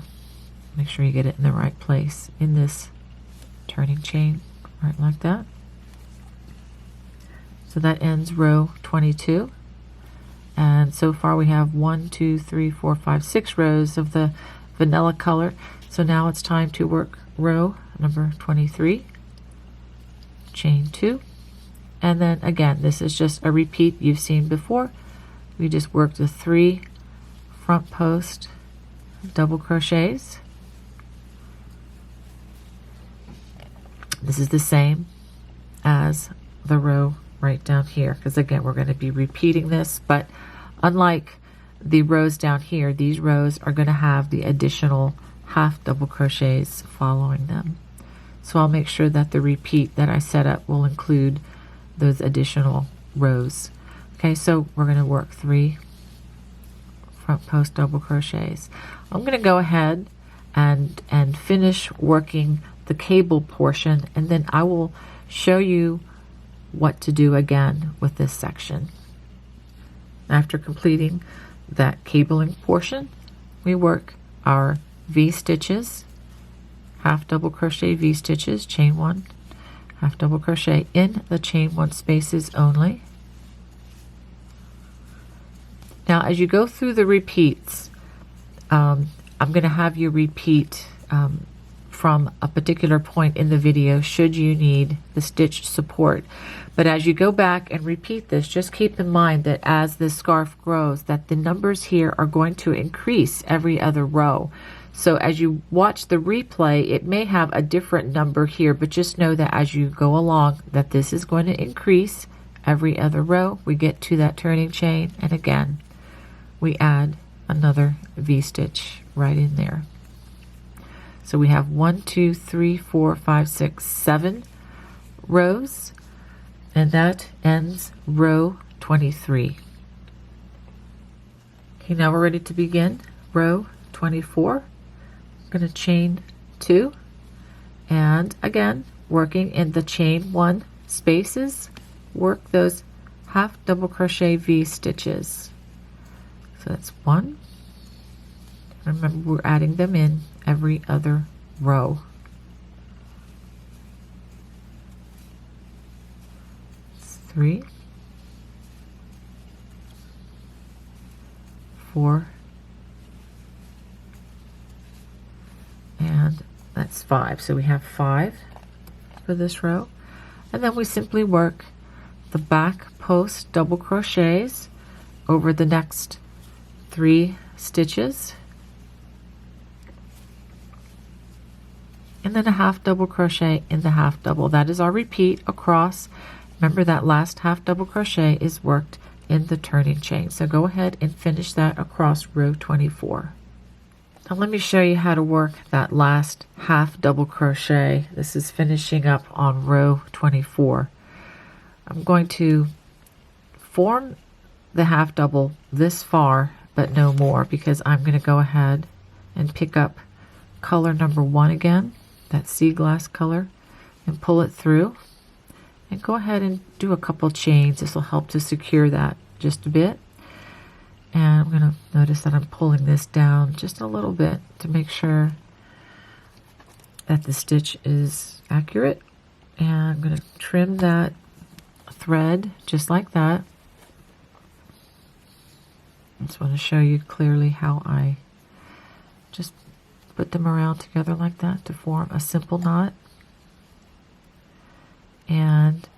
make sure you get it in the right place in this turning chain, right like that. So that ends row 22. And so far we have 1, 2, 3, 4, 5, 6 rows of the vanilla color. So now it's time to work row number 23, chain 2, and then again, this is just a repeat you've seen before. We just worked the 3 front post double crochets. This is the same as the row right down here, because again we're going to be repeating this, but unlike the rows down here, these rows are going to have the additional half double crochets following them. So I'll make sure that the repeat that I set up will include those additional rows. Okay, so we're going to work 3 front post double crochets. I'm going to go ahead and finish working the cable portion, and then I will show you what to do again with this section. After completing that cabling portion, we work our V stitches, half double crochet V stitches, chain 1, half double crochet in the chain 1 spaces only. Now as you go through the repeats, I'm going to have you repeat from a particular point in the video should you need the stitch support. But as you go back and repeat this, just keep in mind that as this scarf grows, that the numbers here are going to increase every other row. So as you watch the replay, it may have a different number here, but just know that as you go along, that this is going to increase every other row. We get to that turning chain, and again, we add another V-stitch right in there. So we have 1, 2, 3, 4, 5, 6, 7 rows, and that ends row 23. Okay, now we're ready to begin row 24. I'm going to chain 2, and again, working in the chain 1 spaces, work those half double crochet V stitches. So that's 1. Remember, we're adding them in every other row. It's 3, 4, and that's 5. So we have 5 for this row, and then we simply work the back post double crochets over the next 3 stitches, and then a half double crochet in the half double. That is our repeat across. Remember that last half double crochet is worked in the turning chain. So go ahead and finish that across row 24. Now let me show you how to work that last half double crochet. This is finishing up on row 24. I'm going to form the half double this far, but no more, because I'm going to go ahead and pick up color number 1 again, that sea glass color, and pull it through, and go ahead and do a couple chains. This will help to secure that just a bit. And I'm going to notice that I'm pulling this down just a little bit to make sure that the stitch is accurate. And I'm going to trim that thread just like that. I just want to show you clearly how I just put them around together like that to form a simple knot, and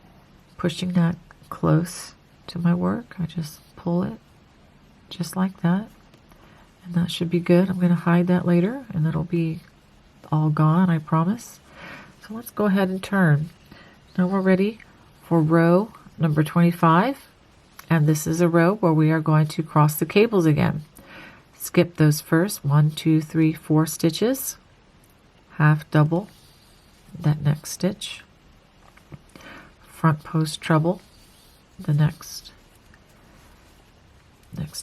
pushing that close to my work, I just pull it just like that, and that should be good. I'm going to hide that later and it'll be all gone, I promise. So let's go ahead and turn. Now we're ready for row number 25, and this is a row where we are going to cross the cables again. Skip those first 1, 2, 3, 4 stitches, half double that next stitch, front post treble the next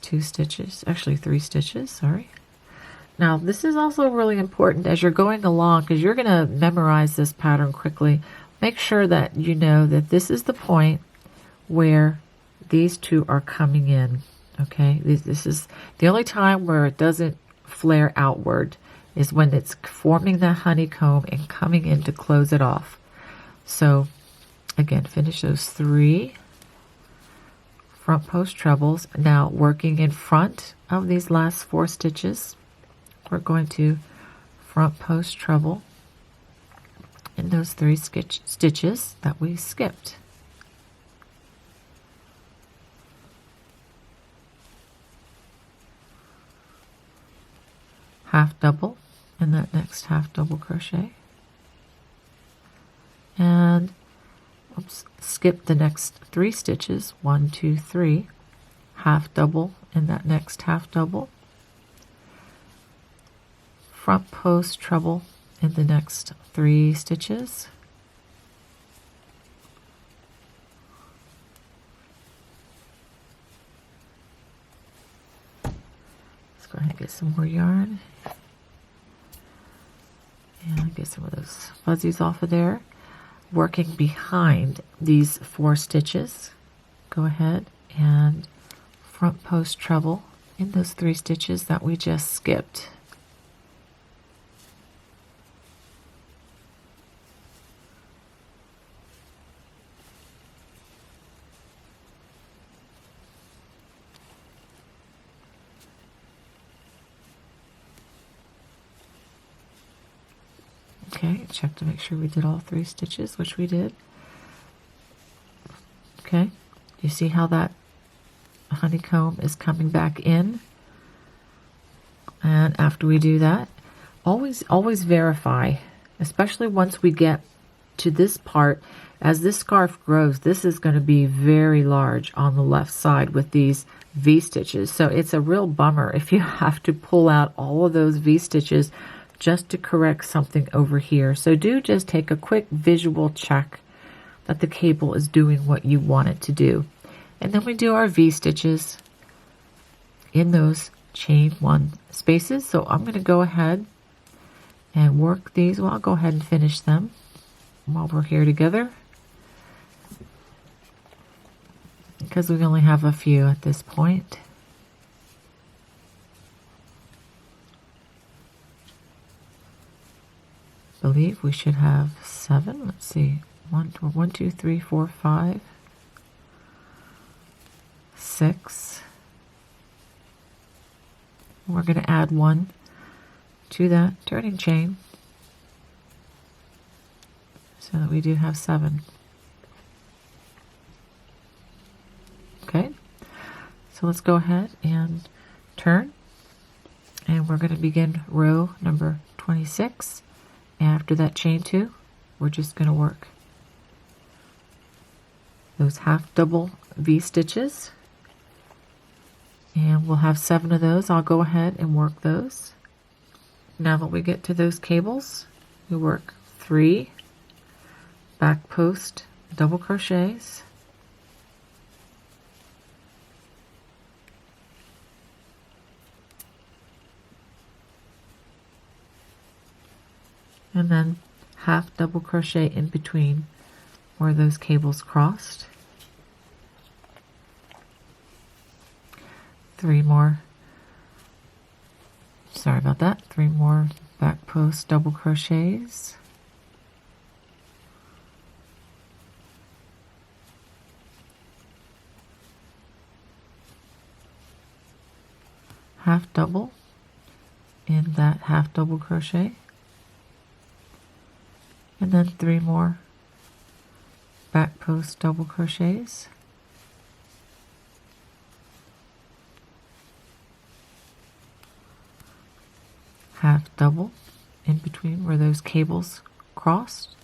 2 stitches, actually 3 stitches, sorry, Now this is also really important as you're going along, because you're going to memorize this pattern quickly. Make sure that you know that this is the point where these two are coming in. Okay, this is the only time where it doesn't flare outward, is when it's forming that honeycomb and coming in to close it off. So again, finish those 3 front post trebles. Now working in front of these last 4 stitches, we're going to front post treble in those 3 stitches that we skipped. Half double in that next half double crochet, and skip the next 3 stitches, 1, 2, 3, half double in that next half double, front post treble in the next 3 stitches, let's go ahead and get some more yarn and get some of those fuzzies off of there. Working behind these 4 stitches, go ahead and front post treble in those 3 stitches that we just skipped. Okay, check to make sure we did all 3 stitches, which we did. Okay, you see how that honeycomb is coming back in? And after we do that, always verify, especially once we get to this part. As this scarf grows, this is going to be very large on the left side with these V stitches. So it's a real bummer if you have to pull out all of those V stitches just to correct something over here. So do just take a quick visual check that the cable is doing what you want it to do. And then we do our V stitches in those chain 1 spaces. So I'm going to go ahead and work these. Well, I'll go ahead and finish them while we're here together, because we only have a few at this point. I believe we should have 7. Let's see. 1, 2, 3, 4, 5, 6. We're going to add 1 to that turning chain so that we do have 7. Okay, so let's go ahead and turn, and we're going to begin row number 26. After that chain 2, we're just going to work those half double V stitches, and we'll have 7 of those. I'll go ahead and work those. Now that we get to those cables, we work 3 back post double crochets, and then half double crochet in between where those cables crossed. 3 more, sorry about that, 3 more back post double crochets, half double in that half double crochet, and then 3 more back post double crochets, half double in between where those cables crossed,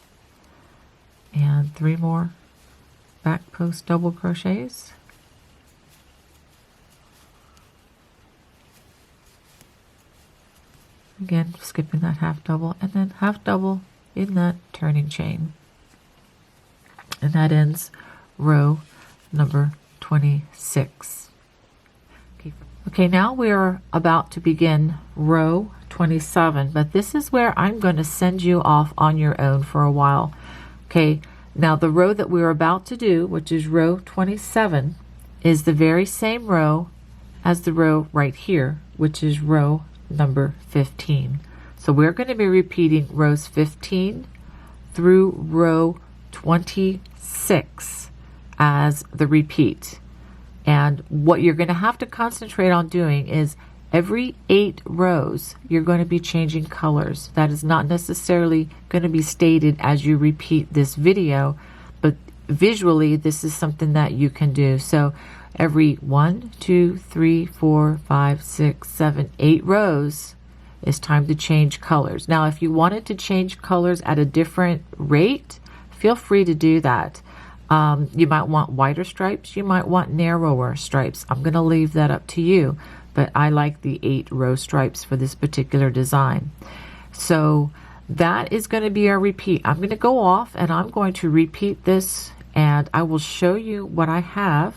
and 3 more back post double crochets, again skipping that half double, and then half double in that turning chain. And that ends row number 26. Okay, now we are about to begin row 27, but this is where I'm going to send you off on your own for a while. Okay, now the row that we're about to do, which is row 27, is the very same row as the row right here, which is row number 15. So we're going to be repeating rows 15 through row 26 as the repeat. And what you're going to have to concentrate on doing is every 8 rows, you're going to be changing colors. That is not necessarily going to be stated as you repeat this video, but visually, this is something that you can do. So every 1, 2, 3, 4, 5, 6, 7, 8 rows, it's time to change colors. Now, if you wanted to change colors at a different rate, feel free to do that. You might want wider stripes, you might want narrower stripes. I'm going to leave that up to you, but I like the 8 row stripes for this particular design. So that is going to be our repeat. I'm going to go off and I'm going to repeat this, and I will show you what I have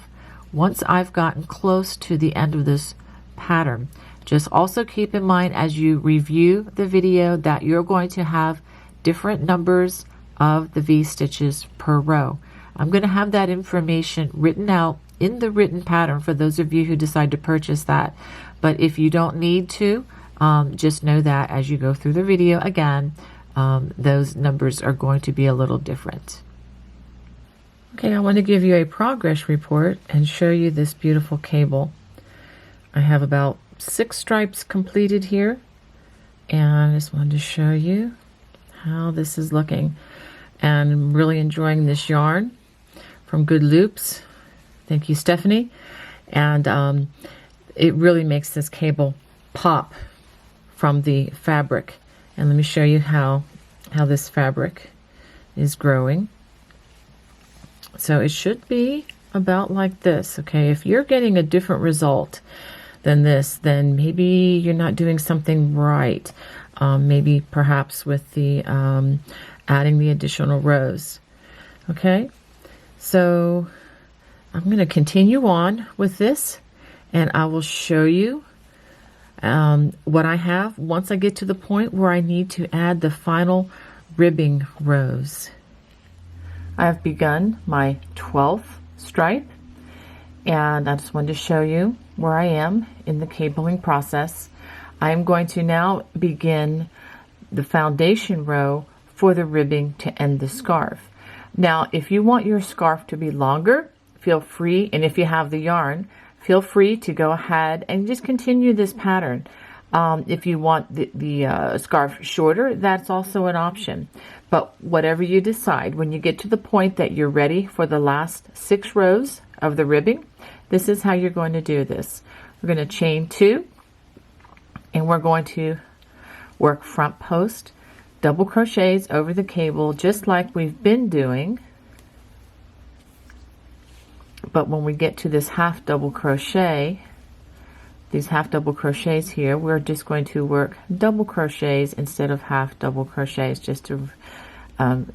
once I've gotten close to the end of this pattern. Just also keep in mind as you review the video that you're going to have different numbers of the V-stitches per row. I'm going to have that information written out in the written pattern for those of you who decide to purchase that. But if you don't need to, just know that as you go through the video again, those numbers are going to be a little different. Okay, I want to give you a progress report and show you this beautiful cable. I have about 6 stripes completed here, and I just wanted to show you how this is looking. And I'm really enjoying this yarn from Good Loops. Thank you, Stephanie. And it really makes this cable pop from the fabric. And let me show you how this fabric is growing. So it should be about like this. Okay, if you're getting a different result than this, then maybe you're not doing something right. Maybe perhaps with the adding the additional rows. Okay, so I'm going to continue on with this, and I will show you what I have once I get to the point where I need to add the final ribbing rows. I have begun my 12th stripe, and I just wanted to show you where I am in the cabling process. I am going to now begin the foundation row for the ribbing to end the scarf. Now, if you want your scarf to be longer, feel free, and if you have the yarn, feel free to go ahead and just continue this pattern. If you want the scarf shorter, that's also an option. But whatever you decide, when you get to the point that you're ready for the last 6 rows of the ribbing, this is how you're going to do this. We're going to chain 2, and we're going to work front post, double crochets over the cable, just like we've been doing. But when we get to this half double crochet, these half double crochets here, we're just going to work double crochets instead of half double crochets, just to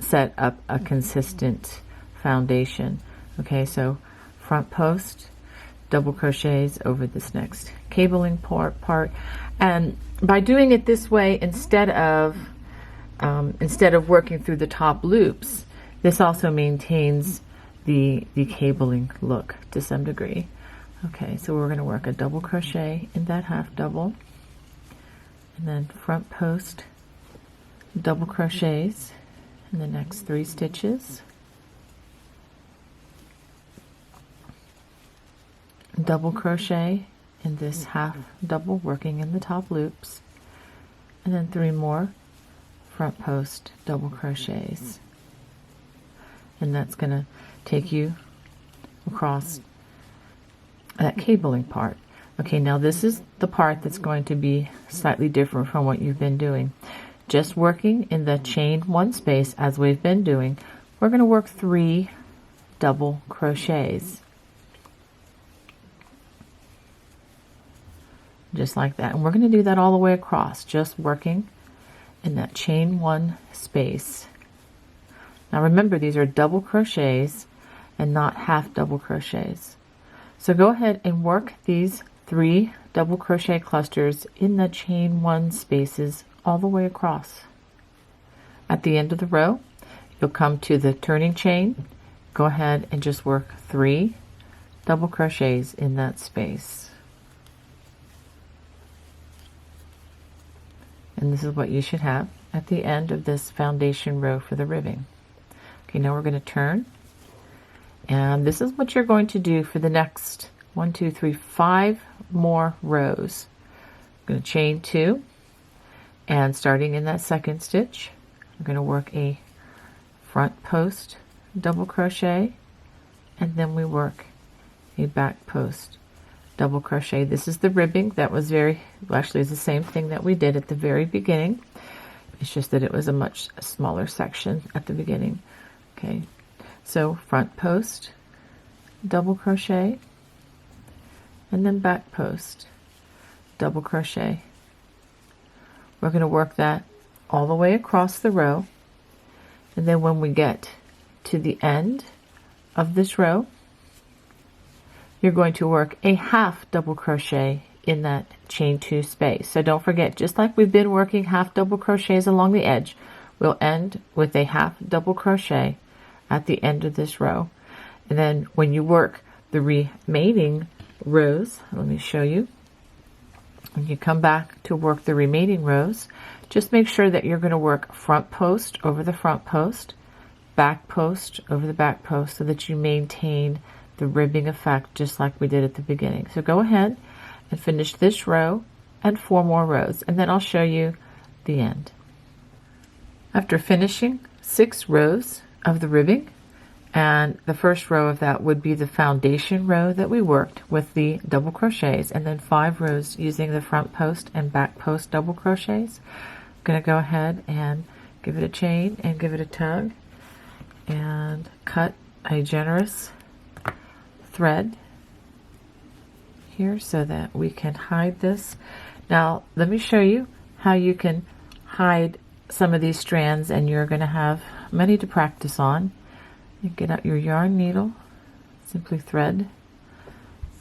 set up a consistent foundation. Okay, so front post, double crochets over this next cabling part, and by doing it this way, instead of working through the top loops, this also maintains the cabling look to some degree. Okay, so we're going to work a double crochet in that half double, and then front post, double crochets in the next 3 stitches, double crochet in this half double, working in the top loops, and then 3 more front post double crochets, and that's going to take you across that cabling part. Okay, now this is the part that's going to be slightly different from what you've been doing. Just working in the chain 1 space as we've been doing, we're going to work 3 double crochets. Just like that. And we're going to do that all the way across, just working in that chain 1 space. Now remember, these are double crochets and not half double crochets. So go ahead and work these 3 double crochet clusters in the chain 1 spaces all the way across. At the end of the row, you'll come to the turning chain. Go ahead and just work 3 double crochets in that space. And this is what you should have at the end of this foundation row for the ribbing. Okay, now we're going to turn, and this is what you're going to do for the next 1, 2, 3, 5 more rows. I'm going to chain 2, and starting in that second stitch, I'm going to work a front post double crochet, and then we work a back post double crochet. This is the ribbing that was actually it's the same thing that we did at the very beginning. It's just that it was a much smaller section at the beginning. Okay, so front post double crochet, and then back post double crochet. We're going to work that all the way across the row, and then when we get to the end of this row, you're going to work a half double crochet in that chain 2 space. So don't forget, just like we've been working half double crochets along the edge, we'll end with a half double crochet at the end of this row. And then when you work the remaining rows, let me show you. When you come back to work the remaining rows, just make sure that you're going to work front post over the front post, back post over the back post, so that you maintain the ribbing effect just like we did at the beginning. So go ahead and finish this row and 4 more rows, and then I'll show you the end. After finishing 6 rows of the ribbing, and the first row of that would be the foundation row that we worked with the double crochets, and then 5 rows using the front post and back post double crochets. I'm going to go ahead and give it a chain and give it a tug and cut a generous thread here so that we can hide this. Now let me show you how you can hide some of these strands, and you're going to have many to practice on. You get out your yarn needle, simply thread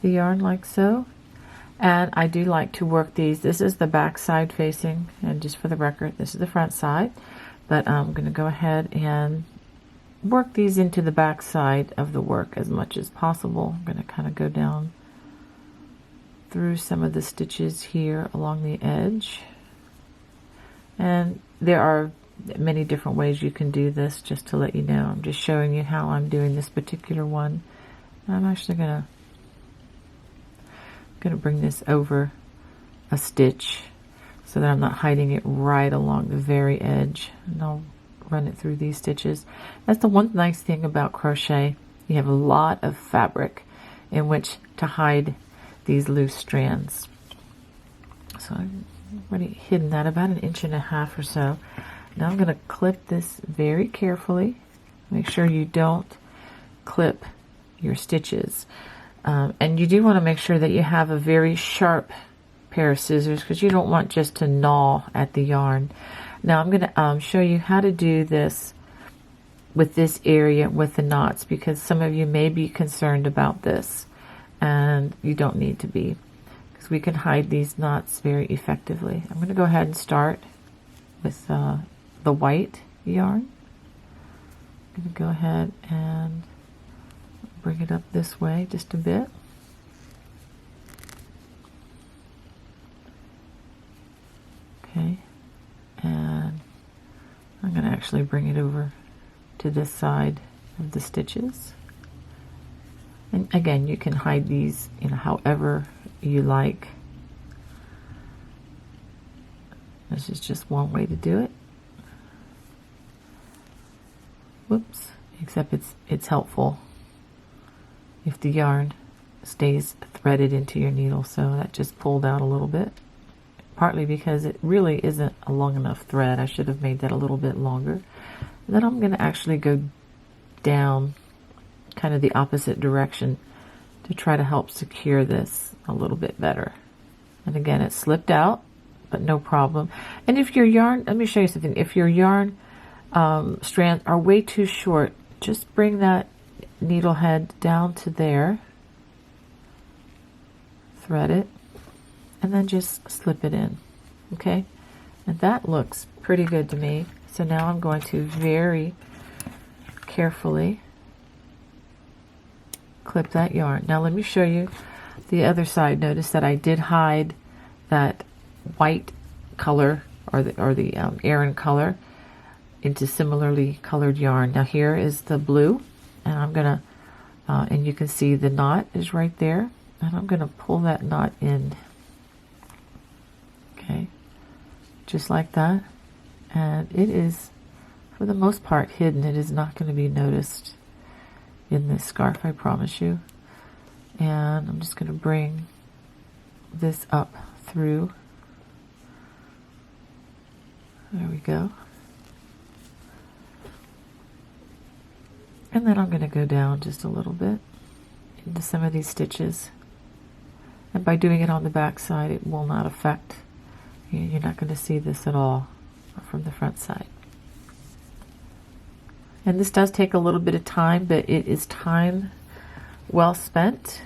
the yarn like so, and I do like to work these. This is the back side facing, and just for the record, this is the front side, but I'm going to go ahead and work these into the back side of the work as much as possible. I'm going to kind of go down through some of the stitches here along the edge, and there are many different ways you can do this, just to let you know. I'm just showing you how I'm doing this particular one. I'm actually gonna bring this over a stitch so that I'm not hiding it right along the very edge, and I'll run it through these stitches. That's the one nice thing about crochet. You have a lot of fabric in which to hide these loose strands. So I've already hidden that about 1.5 inches or so. Now I'm going to clip this very carefully. Make sure you don't clip your stitches. And you do want to make sure that you have a very sharp pair of scissors, because you don't want just to gnaw at the yarn. Now I'm going to show you how to do this with this area with the knots, because some of you may be concerned about this, and you don't need to be, because we can hide these knots very effectively. I'm going to go ahead and start with the white yarn. I'm going to go ahead and bring it up this way just a bit. Okay, and I'm going to actually bring it over to this side of the stitches. And again, you can hide these, however you like. This is just one way to do it. Whoops, except it's helpful if the yarn stays threaded into your needle. So that just pulled out a little bit, partly because it really isn't a long enough thread. I should have made that a little bit longer. And then I'm going to actually go down kind of the opposite direction to try to help secure this a little bit better. And again, it slipped out, but no problem. And if your yarn, let me show you something. If your yarn strands are way too short, just bring that needle head down to there, thread it, and then just slip it in. Okay, and that looks pretty good to me. So now I'm going to very carefully clip that yarn. Now let me show you the other side. Notice that I did hide that white color or the Aran color into similarly colored yarn. Now here is the blue, and I'm gonna and you can see the knot is right there, and I'm gonna pull that knot in. Okay, just like that, and it is for the most part hidden. It is not going to be noticed in this scarf, I promise you. And I'm just going to bring this up through. There we go. And then I'm going to go down just a little bit into some of these stitches. And by doing it on the back side, it will not affect, you're not going to see this at all from the front side. And this does take a little bit of time, but it is time well spent.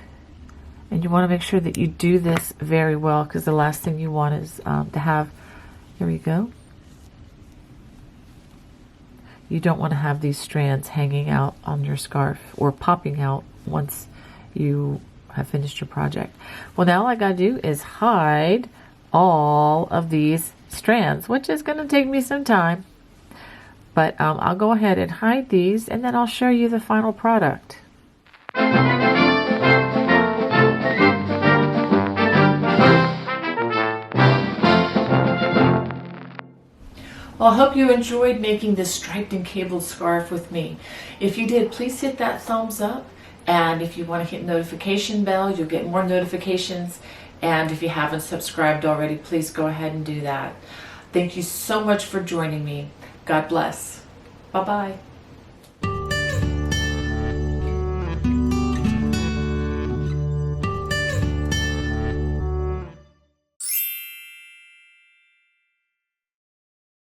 And you want to make sure that you do this very well, because the last thing you want is to have, here we go. You don't want to have these strands hanging out on your scarf or popping out once you have finished your project. Well, now all I gotta do is hide all of these strands, which is going to take me some time. But I'll go ahead and hide these, and then I'll show you the final product. Well, I hope you enjoyed making this striped and cabled scarf with me. If you did, please hit that thumbs up. And if you want to hit notification bell, you'll get more notifications. And if you haven't subscribed already, please go ahead and do that. Thank you so much for joining me. God bless. Bye-bye.